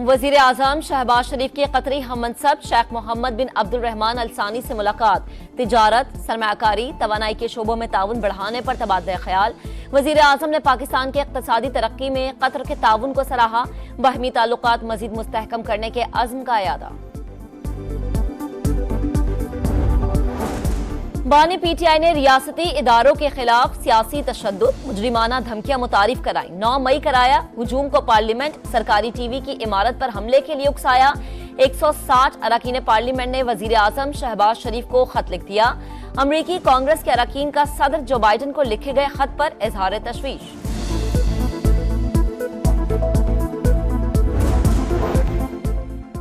वजीर आजम शहबाज शरीफ की कतरी हममनसब शेख मोहम्मद बिन अब्दुल रहमान अल सानी से मुलाकात। तिजारत, सरमायाकारी, तवानाई के शोबों में ताउन बढ़ाने पर तबादला ख्याल। वजीर आजम ने पाकिस्तान की इक्तिसादी तरक्की में कतर के ताउन को सराहा। बाहमी ताल्लुकात मजीद मुस्तहकम करने के अज़्म का यादा। बानी पीटीआई ने रियासती इदारों के खिलाफ सियासी तशद्दुद, मुजरिमाना धमकियां मुतारिफ कराई। 9 मई कराया हुजूम को पार्लियामेंट, सरकारी टीवी की इमारत पर हमले के लिए उकसाया। 160 अरकान पार्लियामेंट ने वजीर आजम शहबाज शरीफ को खत लिख दिया। अमरीकी कांग्रेस के अरकान का सदर जो बाइडन को लिखे गए खत पर इजहार तशवीश।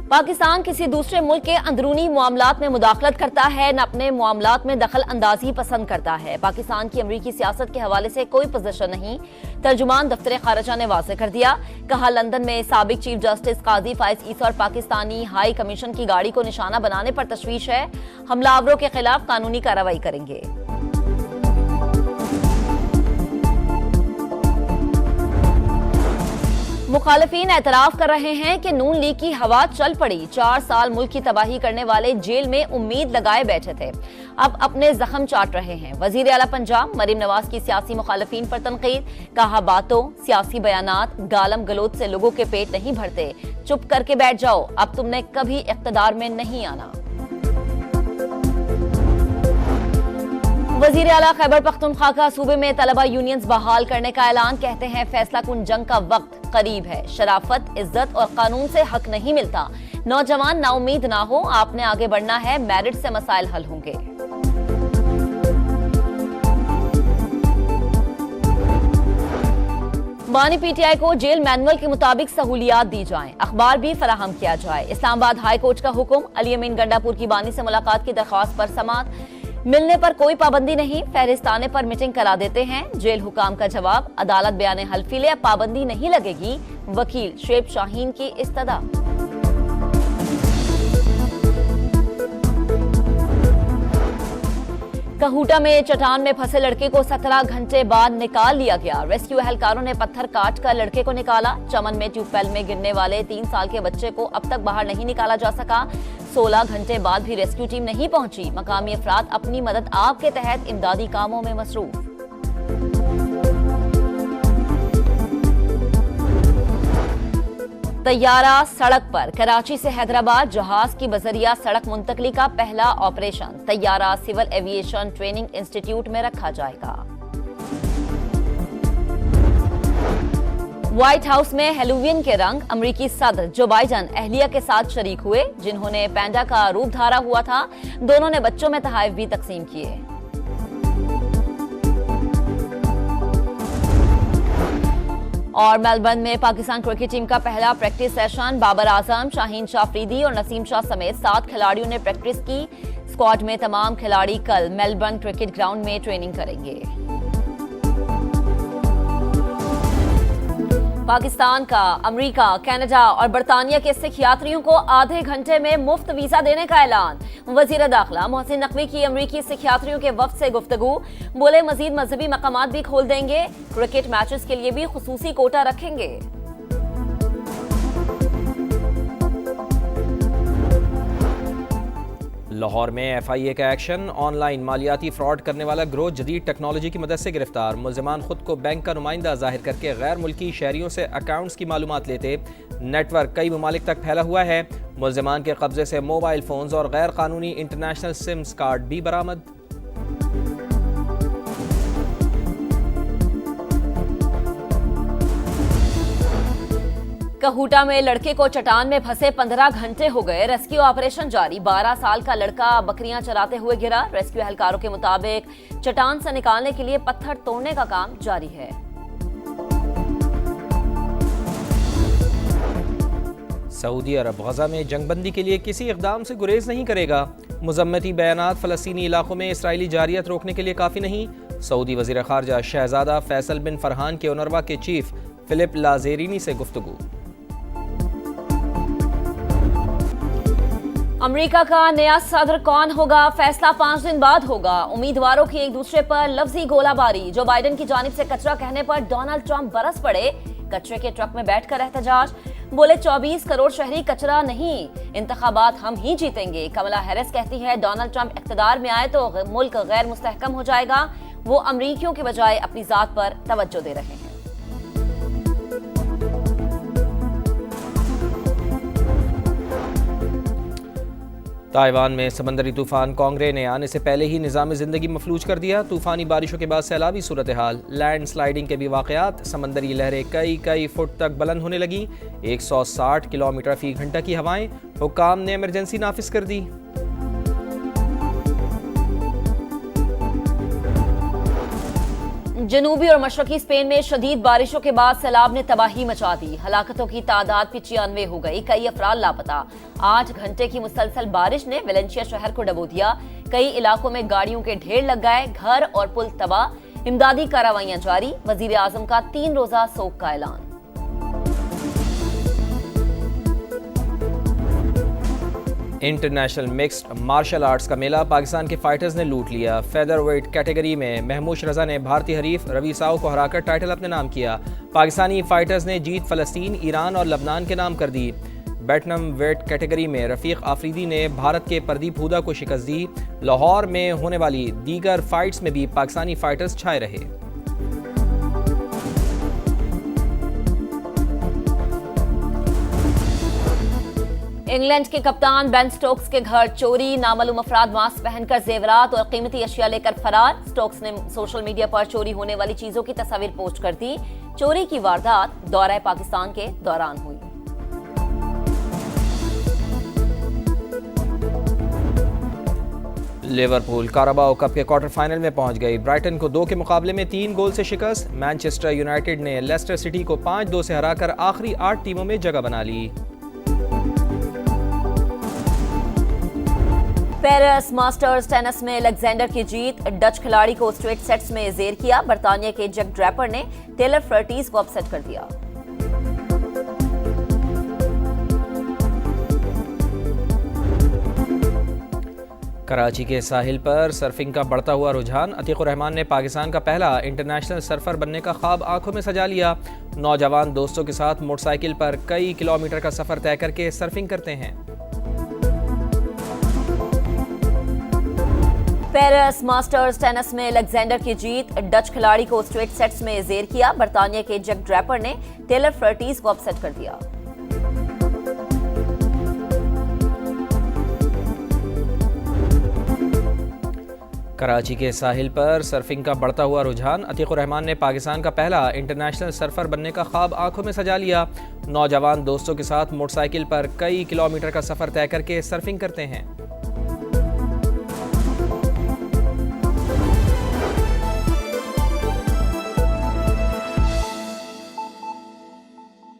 पाकिस्तान किसी दूसरे मुल्क के अंदरूनी मामलात में मुदाखलत करता है, न अपने मामलात में दखल अंदाजी पसंद करता है। पाकिस्तान की अमरीकी सियासत के हवाले से कोई पोजीशन नहीं, तर्जुमान दफ्तर खारजा ने वाज़ेह कर दिया। कहा, लंदन में साबिक चीफ जस्टिस काजी फाइज ईसा और पाकिस्तानी हाई कमीशन की गाड़ी को निशाना बनाने पर तशवीश है। हमलावरों के खिलाफ कानूनी कार्रवाई करेंगे। मुखालिफिन एतराफ कर रहे हैं कि नून लीग की हवा चल पड़ी। 4 साल मुल्क की तबाही करने वाले जेल में उम्मीद लगाए बैठे थे, अब अपने जख्म चाट रहे हैं। वजीर आला पंजाब मरीम नवाज की सियासी मुखालिफिन पर तनकीद। कहा, बातों, सियासी बयानात, गालम गलोच से लोगों के पेट नहीं भरते, चुप करके बैठ जाओ, अब तुमने कभी इख्तिदार में नहीं आना। वजीर आला खैबर पख्तूनख्वा का सूबे में तलबा यूनियंस बहाल करने का ऐलान। कहते हैं फैसला कुन जंग का वक्त करीब है। शराफत, इज्जत और कानून से हक नहीं मिलता। नौजवान नाउमीद ना हो, आपने आगे बढ़ना है, मेरिट से मसाइल हल होंगे। बानी पीटीआई को जेल मैनुअल के मुताबिक सहूलियात दी जाएं, अखबार भी फराहम किया जाए। इस्लामाबाद हाई कोर्ट का हुक्म। अली अमीन गंडापुर की बानी से मुलाकात की दरख्वास्त पर समाअत। मिलने पर कोई पाबंदी नहीं, फहरिस्त आने पर मीटिंग करा देते हैं। जेल हुकाम का जवाब। अदालत बयान हल्फी ले, पाबंदी नहीं लगेगी। वकील शेब शाहीन की इस्तदा। कहूटा में चट्टान में फंसे लड़के को 17 घंटे बाद निकाल लिया गया। रेस्क्यू एहलकारों ने पत्थर काट कर लड़के को निकाला। चमन में ट्यूबवेल में गिरने वाले 3 साल के बच्चे को अब तक बाहर नहीं निकाला जा सका। 16 घंटे बाद भी रेस्क्यू टीम नहीं पहुंची। मकामी अफराद अपनी मदद आप के तहत इमदादी कामों में मसरूफ। तैयारा सड़क पर। कराची से हैदराबाद जहाज की बजरिया सड़क मुंतकली का पहला ऑपरेशन। तैयारा सिविल एविएशन ट्रेनिंग इंस्टीट्यूट में रखा जाएगा। व्हाइट हाउस में हेलोवीन के रंग। अमरीकी सदर जो बाइडन अहलिया के साथ शरीक हुए, जिन्होंने पैंडा का रूप धारा हुआ था। दोनों ने बच्चों में तोहफे भी तकसीम किए। और मेलबर्न में पाकिस्तान क्रिकेट टीम का पहला प्रैक्टिस सेशन। बाबर आजम, शाहीन शाह अफरीदी और नसीम शाह समेत 7 खिलाड़ियों ने प्रैक्टिस की। स्क्वाड में तमाम खिलाड़ी कल मेलबर्न क्रिकेट ग्राउंड में ट्रेनिंग करेंगे। पाकिस्तान का अमेरिका, कनाडा और बरतानिया के सिख यात्रियों को आधे घंटे में मुफ्त वीजा देने का ऐलान। वजीर दाखिला मोहसिन नकवी की अमेरिकी सिख यात्रियों के वफ्द से गुफ्तगू। बोले, मजीद मजहबी मकामात भी खोल देंगे, क्रिकेट मैचेस के लिए भी खुसूसी कोटा रखेंगे। लाहौर में FIA का एक्शन। ऑनलाइन मालियाती फ्रॉड करने वाला गिरोह जदीद टेक्नोलॉजी की मदद से गिरफ्तार। मुल्जिमान खुद को बैंक का नुमाइंदा जाहिर करके गैर मुल्की शहरियों से अकाउंट्स की मालूमात लेते। नेटवर्क कई ममालिक तक फैला हुआ है। मुल्जिमान के कब्जे से मोबाइल फोन्स और गैर कानूनी इंटरनेशनल सिम्स कार्ड भी बरामद। कहूटा में लड़के को चट्टान में फंसे 15 घंटे हो गए। रेस्क्यू ऑपरेशन जारी। 12 साल का लड़का बकरियां चराते हुए गिरा। रेस्क्यू एहलकारों के मुताबिक चट्टान से निकालने के लिए पत्थर तोड़ने का काम जारी है। सऊदी अरब गजा में जंगबंदी के लिए किसी इक़दाम से गुरेज नहीं करेगा। मुज़म्मती बयानात फ़लस्तीनी इलाकों में इसराइली जारियत रोकने के लिए काफ़ी नहीं। सऊदी वज़ीर ख़ारजा शहज़ादा फैसल बिन फरहान के ओनरवा के चीफ फिलिप लाज़ेरिनी से गुफ्तगू। अमेरिका का नया सदर कौन होगा, फैसला 5 दिन बाद होगा। उम्मीदवारों की एक दूसरे पर लफ्जी गोलाबारी। जो बाइडन की जानिब से कचरा कहने पर डोनाल्ड ट्रंप बरस पड़े। कचरे के ट्रक में बैठकर एहतजाज। बोले 24 करोड़ शहरी कचरा नहीं, इंतखाबात हम ही जीतेंगे। कमला हैरिस कहती है डोनाल्ड ट्रंप इख्तिदार में आए तो मुल्क गैर मुस्तहकम हो जाएगा। वो अमरीकियों के बजाय अपनी जात पर तवज्जो दे रहे हैं। ताइवान में समंदरी तूफान कोंगरे ने आने से पहले ही निज़ाम ज़िंदगी मफलूज कर दिया। तूफानी बारिशों के बाद सैलाबी सूरत हाल, लैंड स्लाइडिंग के भी वाक़यात, समंदरी लहरें कई फुट तक बुलंद होने लगी। 160 किलोमीटर फी घंटा की हवाएं, हुक्काम ने इमरजेंसी नाफिज कर दी। जनूबी और मशरकी स्पेन में शदीद बारिशों के बाद सैलाब ने तबाही मचा दी। हलाकतों की तादाद 95 हो गई, कई अफराद लापता। 8 घंटे की मुसलसल बारिश ने वेलेंशिया शहर को डबो दिया। कई इलाकों में गाड़ियों के ढेर लग गए, घर और पुल तबाह। इमदादी कार्रवाइयां जारी, वजीर आजम का 3 रोजा सोग का ऐलान। इंटरनेशनल मिक्स्ड मार्शल आर्ट्स का मेला पाकिस्तान के फाइटर्स ने लूट लिया। फेदरवेट कैटेगरी में महमूश रजा ने भारतीय हरीफ रवि साव को हराकर टाइटल अपने नाम किया। पाकिस्तानी फाइटर्स ने जीत फ़लस्तीन, ईरान और लबनान के नाम कर दी। बैटनम वेट कैटेगरी में रफ़ीक आफरीदी ने भारत के प्रदीप हुदा को शिकस्त दी। लाहौर में होने वाली दीगर फाइट्स में भी पाकिस्तानी फाइटर्स छाए रहे। इंग्लैंड के कप्तान बेन स्टोक्स के घर चोरी, नामालूम अफराद मास्क पहनकर जेवरात और कीमती अशिया लेकर फरार। स्टोक्स ने सोशल मीडिया पर चोरी होने वाली चीजों की तस्वीर पोस्ट कर दी। चोरी की वारदात दौरा पाकिस्तान के दौरान हुई। लिवरपूल काराबाओ कप के क्वार्टर फाइनल में पहुंच गई। ब्राइटन को 2 के मुकाबले में 3 गोल से शिकस्त। मैनचेस्टर यूनाइटेड ने लेस्टर सिटी को 5-2 से हराकर आखिरी 8 टीमों में जगह बना ली। पेरिस मास्टर्स टेनिस में अलेक्जेंडर की जीत, डच खिलाड़ी को स्ट्रेट सेट्स में जेर किया। बर्तानिया के जैक ड्रैपर ने टेलर फ्रर्टीज को अपसेट कर दिया। कराची के साहिल पर सर्फिंग का बढ़ता हुआ रुझान। अतीकुर रहमान ने पाकिस्तान का पहला इंटरनेशनल सर्फर बनने का ख्वाब आंखों में सजा लिया। नौजवान दोस्तों के साथ मोटरसाइकिल पर कई किलोमीटर का सफर तय करके सर्फिंग करते हैं। पेरिस मास्टर्स टेनिस में अलेक्जेंडर की जीत, डच खिलाड़ी को स्ट्रेट सेट्स में जेर किया। बर्तानिया के जैक ड्रैपर ने टेलर फ्रर्टीज को अपसेट कर दिया। कराची के साहिल पर सर्फिंग का बढ़ता हुआ रुझान। अतीकुर रहमान ने पाकिस्तान का पहला इंटरनेशनल सर्फर बनने का ख्वाब आंखों में सजा लिया। नौजवान दोस्तों के साथ मोटरसाइकिल पर कई किलोमीटर का सफर तय करके सर्फिंग करते हैं।